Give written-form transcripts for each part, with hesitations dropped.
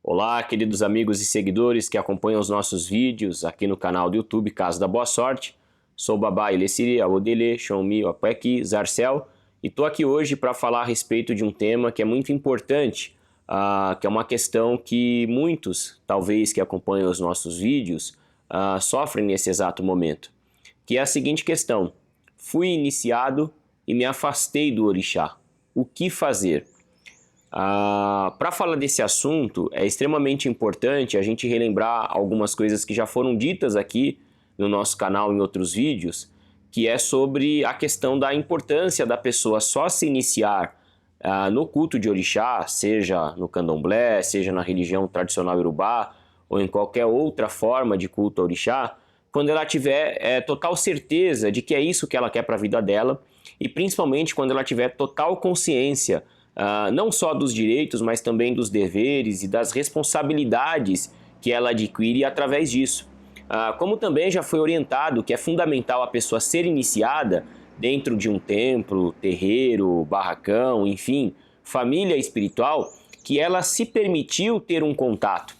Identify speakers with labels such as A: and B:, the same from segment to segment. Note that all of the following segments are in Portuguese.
A: Olá, queridos amigos e seguidores que acompanham os nossos vídeos aqui no canal do YouTube Casa da Boa Sorte. Sou o Babá Ilessiri, Aodele, Xiaomi, Apueki, Zarcel, e estou aqui hoje para falar a respeito de um tema que é muito importante, que é uma questão que muitos, talvez, que acompanham os nossos vídeos, sofrem nesse exato momento, que é a seguinte questão: fui iniciado e me afastei do orixá. O que fazer? Para falar desse assunto, é extremamente importante a gente relembrar algumas coisas que já foram ditas aqui no nosso canal em outros vídeos, que é sobre a questão da importância da pessoa só se iniciar no culto de orixá, seja no candomblé, seja na religião tradicional iorubá ou em qualquer outra forma de culto ao orixá, quando ela tiver total certeza de que é isso que ela quer para a vida dela, e principalmente quando ela tiver total consciência não só dos direitos, mas também dos deveres e das responsabilidades que ela adquire através disso. Como também já foi orientado que é fundamental a pessoa ser iniciada dentro de um templo, terreiro, barracão, enfim, família espiritual, que ela se permitiu ter um contato.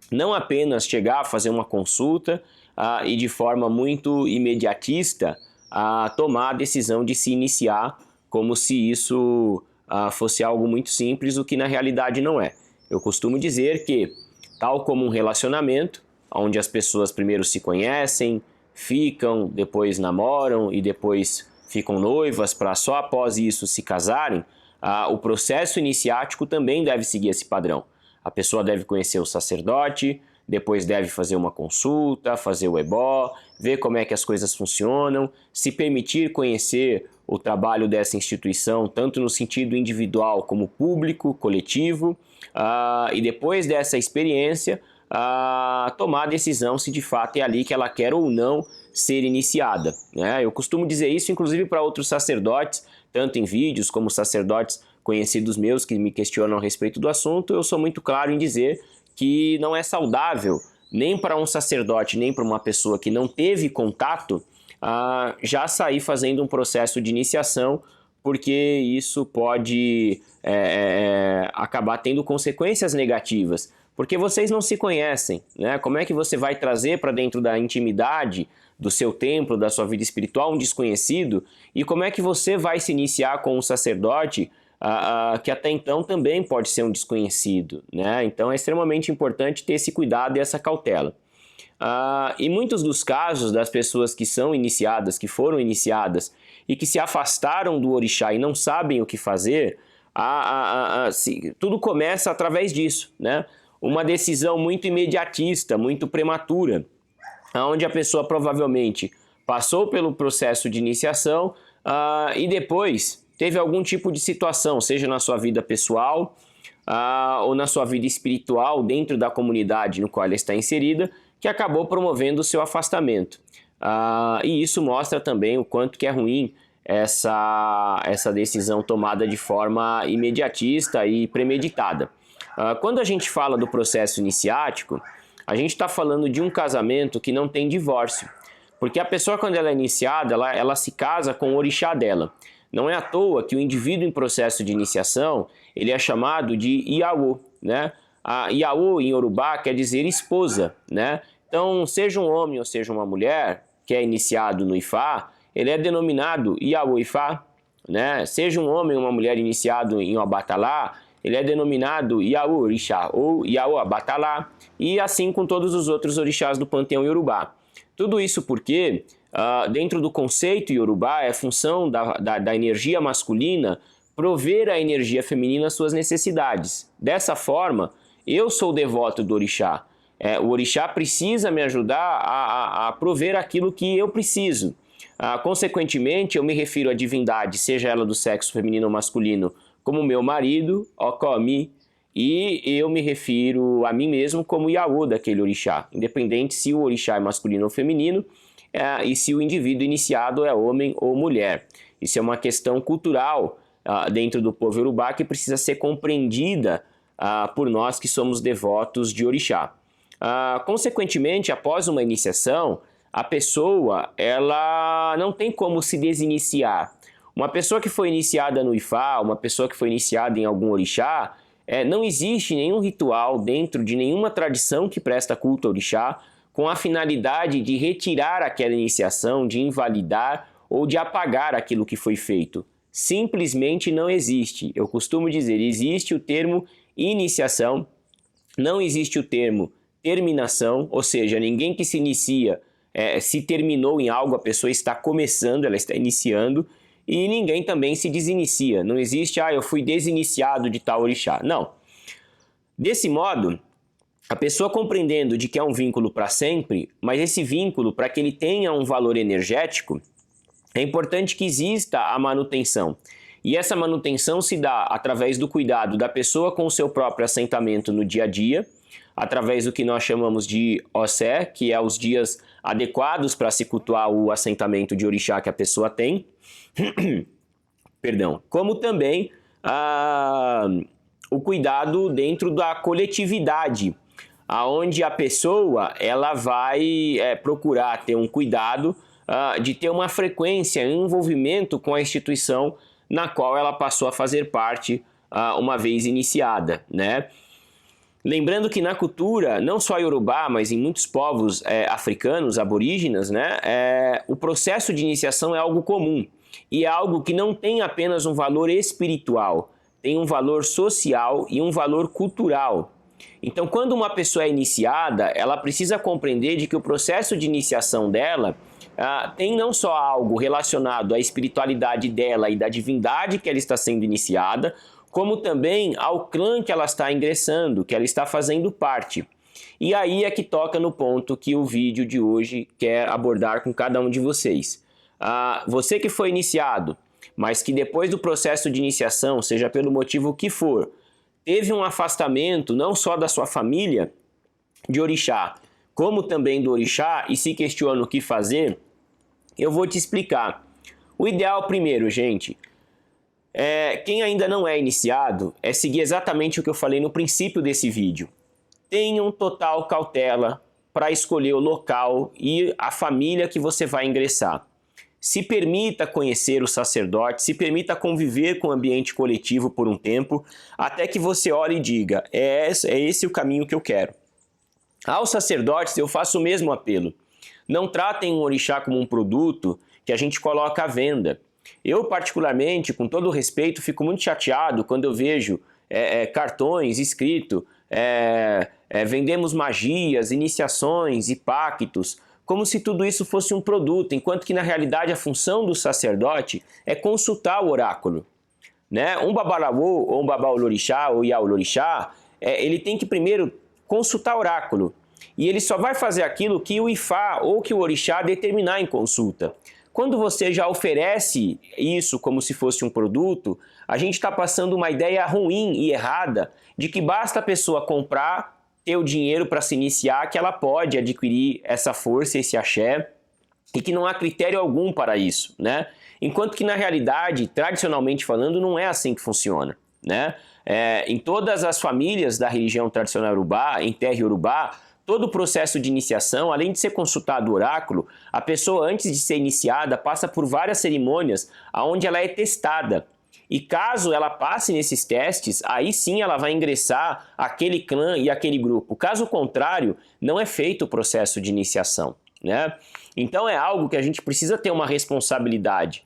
A: Não apenas chegar a fazer uma consulta e de forma muito imediatista tomar a decisão de se iniciar como se isso fosse algo muito simples, o que na realidade não é. Eu costumo dizer que, tal como um relacionamento, onde as pessoas primeiro se conhecem, ficam, depois namoram e depois ficam noivas para só após isso se casarem, o processo iniciático também deve seguir esse padrão. A pessoa deve conhecer o sacerdote, depois deve fazer uma consulta, fazer o ebó, ver como é que as coisas funcionam, se permitir conhecer o trabalho dessa instituição, tanto no sentido individual como público, coletivo, e depois dessa experiência, tomar a decisão se de fato é ali que ela quer ou não ser iniciada, né? Eu costumo dizer isso inclusive para outros sacerdotes, tanto em vídeos como sacerdotes conhecidos meus que me questionam a respeito do assunto. Eu sou muito claro em dizer que não é saudável, nem para um sacerdote, nem para uma pessoa que não teve contato, já sair fazendo um processo de iniciação, porque isso pode acabar tendo consequências negativas, porque vocês não se conhecem, né? Como é que você vai trazer para dentro da intimidade do seu templo, da sua vida espiritual, um desconhecido? E como é que você vai se iniciar com um sacerdote que até então também pode ser um desconhecido, né? Então é extremamente importante ter esse cuidado e essa cautela. Em muitos dos casos das pessoas que são iniciadas, que foram iniciadas e que se afastaram do orixá e não sabem o que fazer, tudo começa através disso, né? Uma decisão muito imediatista, muito prematura, onde a pessoa provavelmente passou pelo processo de iniciação e depois teve algum tipo de situação, seja na sua vida pessoal ou na sua vida espiritual dentro da comunidade no qual ela está inserida, que acabou promovendo o seu afastamento. E isso mostra também o quanto que é ruim essa decisão tomada de forma imediatista e premeditada. Quando a gente fala do processo iniciático, a gente está falando de um casamento que não tem divórcio, porque a pessoa, quando ela é iniciada, ela se casa com o orixá dela. Não é à toa que o indivíduo em processo de iniciação, ele é chamado de Iaô, né? Iaô em Yorubá quer dizer esposa, né? Então, seja um homem ou seja uma mulher que é iniciado no Ifá, ele é denominado Iaô Ifá, né? Seja um homem ou uma mulher iniciado em Obatalá, ele é denominado Iaô Orixá ou Iaô Abatalá, e assim com todos os outros orixás do panteão Yorubá. Tudo isso porque, dentro do conceito Yorubá, é função da energia masculina prover à energia feminina suas necessidades. Dessa forma, eu sou devoto do orixá. O orixá precisa me ajudar a prover aquilo que eu preciso. Consequentemente, eu me refiro à divindade, seja ela do sexo feminino ou masculino, como meu marido, Okomi, e eu me refiro a mim mesmo como Iaô daquele orixá, independente se o orixá é masculino ou feminino, e se o indivíduo iniciado é homem ou mulher. Isso é uma questão cultural dentro do povo Yorubá que precisa ser compreendida por nós que somos devotos de orixá. Consequentemente, após uma iniciação, a pessoa ela não tem como se desiniciar. Uma pessoa que foi iniciada no Ifá, uma pessoa que foi iniciada em algum orixá, não existe nenhum ritual dentro de nenhuma tradição que presta culto ao orixá com a finalidade de retirar aquela iniciação, de invalidar ou de apagar aquilo que foi feito. Simplesmente não existe. Eu costumo dizer, existe o termo iniciação, não existe o termo terminação, ou seja, ninguém que se inicia se terminou em algo, a pessoa está começando, ela está iniciando, e ninguém também se desinicia. Não existe, eu fui desiniciado de tal orixá. Não. Desse modo, a pessoa compreendendo de que é um vínculo para sempre, mas esse vínculo, para que ele tenha um valor energético, é importante que exista a manutenção. E essa manutenção se dá através do cuidado da pessoa com o seu próprio assentamento no dia a dia, através do que nós chamamos de Ossé, que é os dias adequados para se cultuar o assentamento de orixá que a pessoa tem. Perdão. Como também o cuidado dentro da coletividade, aonde a pessoa ela vai procurar ter um cuidado de ter uma frequência, um envolvimento com a instituição na qual ela passou a fazer parte uma vez iniciada, né? Lembrando que na cultura, não só iorubá, mas em muitos povos africanos, aborígenas, né, o processo de iniciação é algo comum e é algo que não tem apenas um valor espiritual, tem um valor social e um valor cultural. Então, quando uma pessoa é iniciada, ela precisa compreender de que o processo de iniciação dela tem não só algo relacionado à espiritualidade dela e da divindade que ela está sendo iniciada, como também ao clã que ela está ingressando, que ela está fazendo parte. E aí é que toca no ponto que o vídeo de hoje quer abordar com cada um de vocês. Você que foi iniciado, mas que depois do processo de iniciação, seja pelo motivo que for, teve um afastamento não só da sua família de orixá, como também do orixá e se questiona o que fazer, eu vou te explicar. O ideal primeiro, gente, quem ainda não é iniciado, é seguir exatamente o que eu falei no princípio desse vídeo. Tenham total cautela para escolher o local e a família que você vai ingressar. Se permita conhecer o sacerdote, se permita conviver com o ambiente coletivo por um tempo, até que você olhe e diga, é esse o caminho que eu quero. Aos sacerdotes eu faço o mesmo apelo. Não tratem um orixá como um produto que a gente coloca à venda. Eu, particularmente, com todo o respeito, fico muito chateado quando eu vejo cartões escrito vendemos magias, iniciações e pactos, como se tudo isso fosse um produto, enquanto que na realidade a função do sacerdote é consultar o oráculo. Né? Um babalaô, ou um babaolorixá, ou iaolorixá, ele tem que primeiro consultar o oráculo. E ele só vai fazer aquilo que o Ifá ou que o orixá determinar em consulta. Quando você já oferece isso como se fosse um produto, a gente está passando uma ideia ruim e errada de que basta a pessoa comprar, ter o dinheiro para se iniciar, que ela pode adquirir essa força, esse axé, e que não há critério algum para isso, né? Enquanto que na realidade, tradicionalmente falando, não é assim que funciona, né? Em todas as famílias da religião tradicional iorubá, em terra iorubá, todo o processo de iniciação, além de ser consultado o oráculo, a pessoa antes de ser iniciada passa por várias cerimônias onde ela é testada. E caso ela passe nesses testes, aí sim ela vai ingressar aquele clã e aquele grupo. Caso contrário, não é feito o processo de iniciação, né? Então é algo que a gente precisa ter uma responsabilidade,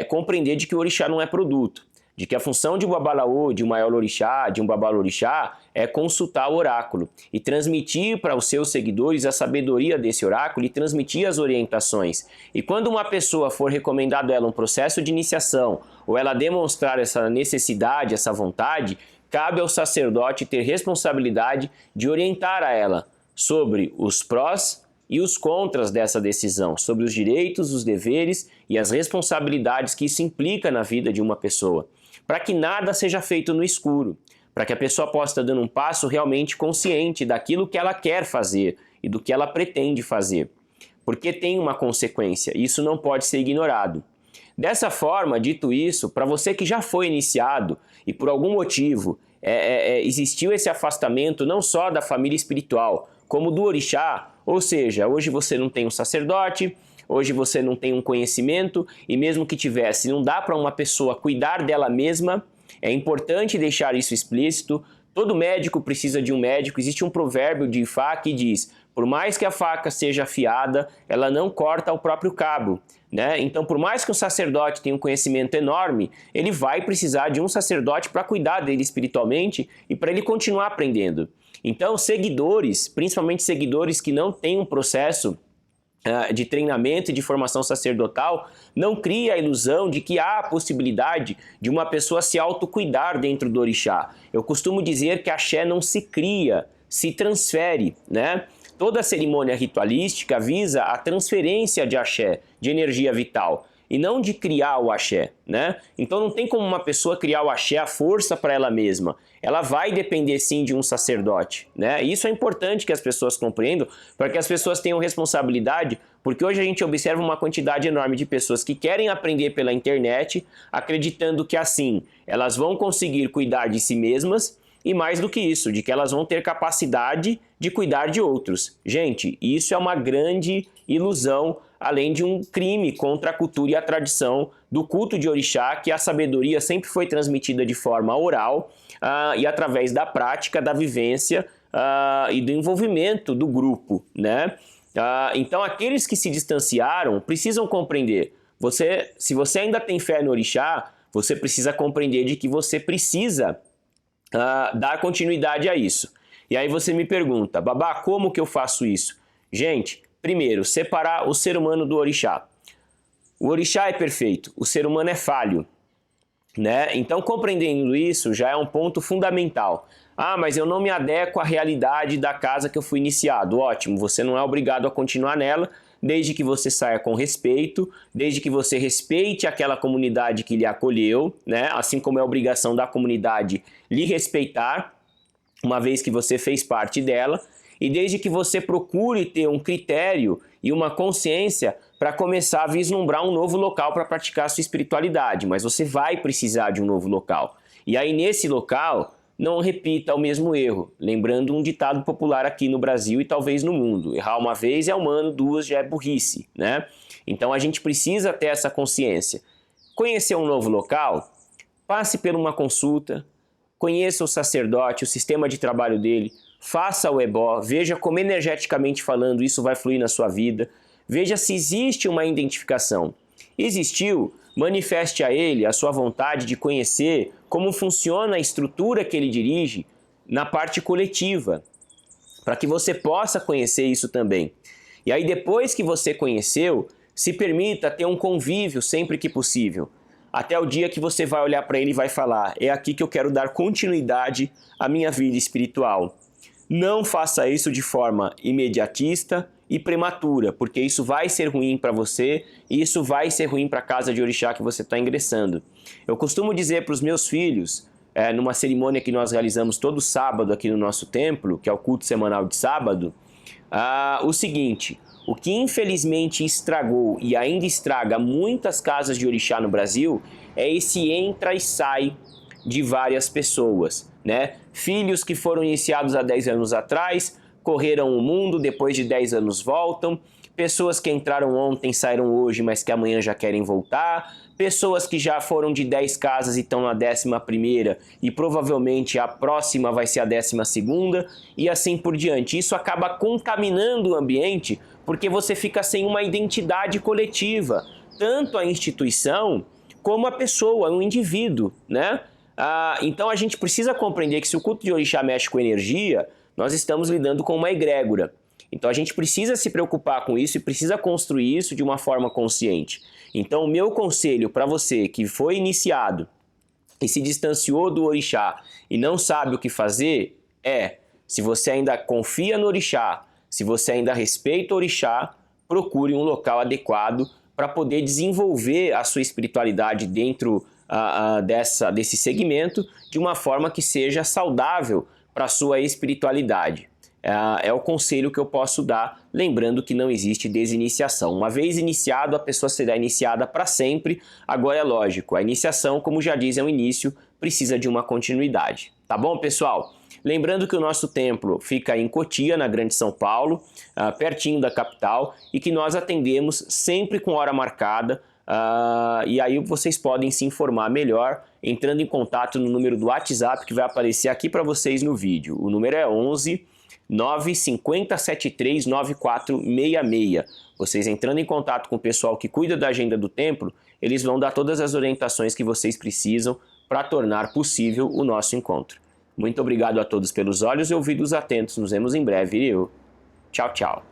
A: compreender de que o orixá não é produto, de que a função de um babalaô, de um maior-orixá, de um babalorixá é consultar o oráculo e transmitir para os seus seguidores a sabedoria desse oráculo e transmitir as orientações. E quando uma pessoa for recomendado a ela um processo de iniciação ou ela demonstrar essa necessidade, essa vontade, cabe ao sacerdote ter responsabilidade de orientar a ela sobre os prós e os contras dessa decisão, sobre os direitos, os deveres e as responsabilidades que isso implica na vida de uma pessoa, para que nada seja feito no escuro, para que a pessoa possa estar dando um passo realmente consciente daquilo que ela quer fazer e do que ela pretende fazer, porque tem uma consequência, e isso não pode ser ignorado. Dessa forma, dito isso, para você que já foi iniciado e por algum motivo existiu esse afastamento não só da família espiritual, como do orixá, ou seja, hoje você não tem um sacerdote, hoje você não tem um conhecimento e mesmo que tivesse, não dá para uma pessoa cuidar dela mesma, é importante deixar isso explícito, Todo médico precisa de um médico. Existe um provérbio de Ifá que diz: por mais que a faca seja afiada, ela não corta o próprio cabo, né? Então, por mais que um sacerdote tenha um conhecimento enorme, ele vai precisar de um sacerdote para cuidar dele espiritualmente e para ele continuar aprendendo. Então, seguidores, principalmente seguidores que não têm um processo de treinamento e de formação sacerdotal, não cria a ilusão de que há a possibilidade de uma pessoa se autocuidar dentro do orixá. Eu costumo dizer que a axé não se cria, se transfere, né? Toda cerimônia ritualística visa a transferência de axé, de energia vital, e não de criar o axé, né? Então não tem como uma pessoa criar o axé à força para ela mesma. Ela vai depender sim de um sacerdote, né? E isso é importante que as pessoas compreendam, para que as pessoas tenham responsabilidade, porque hoje a gente observa uma quantidade enorme de pessoas que querem aprender pela internet, acreditando que assim elas vão conseguir cuidar de si mesmas, e mais do que isso, de que elas vão ter capacidade de cuidar de outros. Gente, isso é uma grande ilusão, além de um crime contra a cultura e a tradição do culto de orixá, que a sabedoria sempre foi transmitida de forma oral e através da prática, da vivência e do envolvimento do grupo, né? Então, aqueles que se distanciaram precisam compreender. Se você ainda tem fé no orixá, você precisa compreender de que você precisa dar continuidade a isso. E aí você me pergunta: Babá, como que eu faço isso? Gente, primeiro, separar o ser humano do orixá. O orixá é perfeito, o ser humano é falho, né? Então, compreendendo isso já é um ponto fundamental. Mas eu não me adequo à realidade da casa que eu fui iniciado. Ótimo, você não é obrigado a continuar nela, desde que você saia com respeito, desde que você respeite aquela comunidade que lhe acolheu, né? Assim como é obrigação da comunidade lhe respeitar, uma vez que você fez parte dela, e desde que você procure ter um critério e uma consciência para começar a vislumbrar um novo local para praticar a sua espiritualidade, mas você vai precisar de um novo local. E aí nesse local, não repita o mesmo erro, lembrando um ditado popular aqui no Brasil e talvez no mundo: errar uma vez é humano, duas já é burrice, né? Então a gente precisa ter essa consciência. Conhecer um novo local, passe por uma consulta, conheça o sacerdote, o sistema de trabalho dele, faça o ebó, veja como energeticamente falando isso vai fluir na sua vida, veja se existe uma identificação. Existiu? Manifeste a ele a sua vontade de conhecer como funciona a estrutura que ele dirige na parte coletiva, para que você possa conhecer isso também. E aí depois que você conheceu, se permita ter um convívio sempre que possível, até o dia que você vai olhar para ele e vai falar: é aqui que eu quero dar continuidade à minha vida espiritual. Não faça isso de forma imediatista e prematura, porque isso vai ser ruim para você e isso vai ser ruim para a casa de orixá que você está ingressando. Eu costumo dizer para os meus filhos, numa cerimônia que nós realizamos todo sábado aqui no nosso templo, que é o culto semanal de sábado, o seguinte: o que infelizmente estragou e ainda estraga muitas casas de orixá no Brasil é esse entra e sai de várias pessoas, né? Filhos que foram iniciados há 10 anos atrás, correram o mundo, depois de 10 anos voltam, pessoas que entraram ontem saíram hoje, mas que amanhã já querem voltar, pessoas que já foram de 10 casas e estão na 11ª e provavelmente a próxima vai ser a 12ª e assim por diante. Isso acaba contaminando o ambiente porque você fica sem uma identidade coletiva, tanto a instituição como a pessoa, o indivíduo, né? Então a gente precisa compreender que se o culto de orixá mexe com energia, nós estamos lidando com uma egrégora. Então a gente precisa se preocupar com isso e precisa construir isso de uma forma consciente. Então o meu conselho para você que foi iniciado e se distanciou do orixá e não sabe o que fazer é: se você ainda confia no orixá, se você ainda respeita o orixá, procure um local adequado para poder desenvolver a sua espiritualidade dentro desse segmento de uma forma que seja saudável para a sua espiritualidade. É o conselho que eu posso dar, lembrando que não existe desiniciação. Uma vez iniciado, a pessoa será iniciada para sempre. Agora é lógico, a iniciação, como já diz, é um início, precisa de uma continuidade. Tá bom, pessoal? Lembrando que o nosso templo fica em Cotia, na Grande São Paulo, pertinho da capital, e que nós atendemos sempre com hora marcada, e aí vocês podem se informar melhor entrando em contato no número do WhatsApp que vai aparecer aqui para vocês no vídeo. O número é 11 95073 9466. Vocês entrando em contato com o pessoal que cuida da agenda do templo, eles vão dar todas as orientações que vocês precisam para tornar possível o nosso encontro. Muito obrigado a todos pelos olhos e ouvidos atentos. Nos vemos em breve. Tchau, tchau.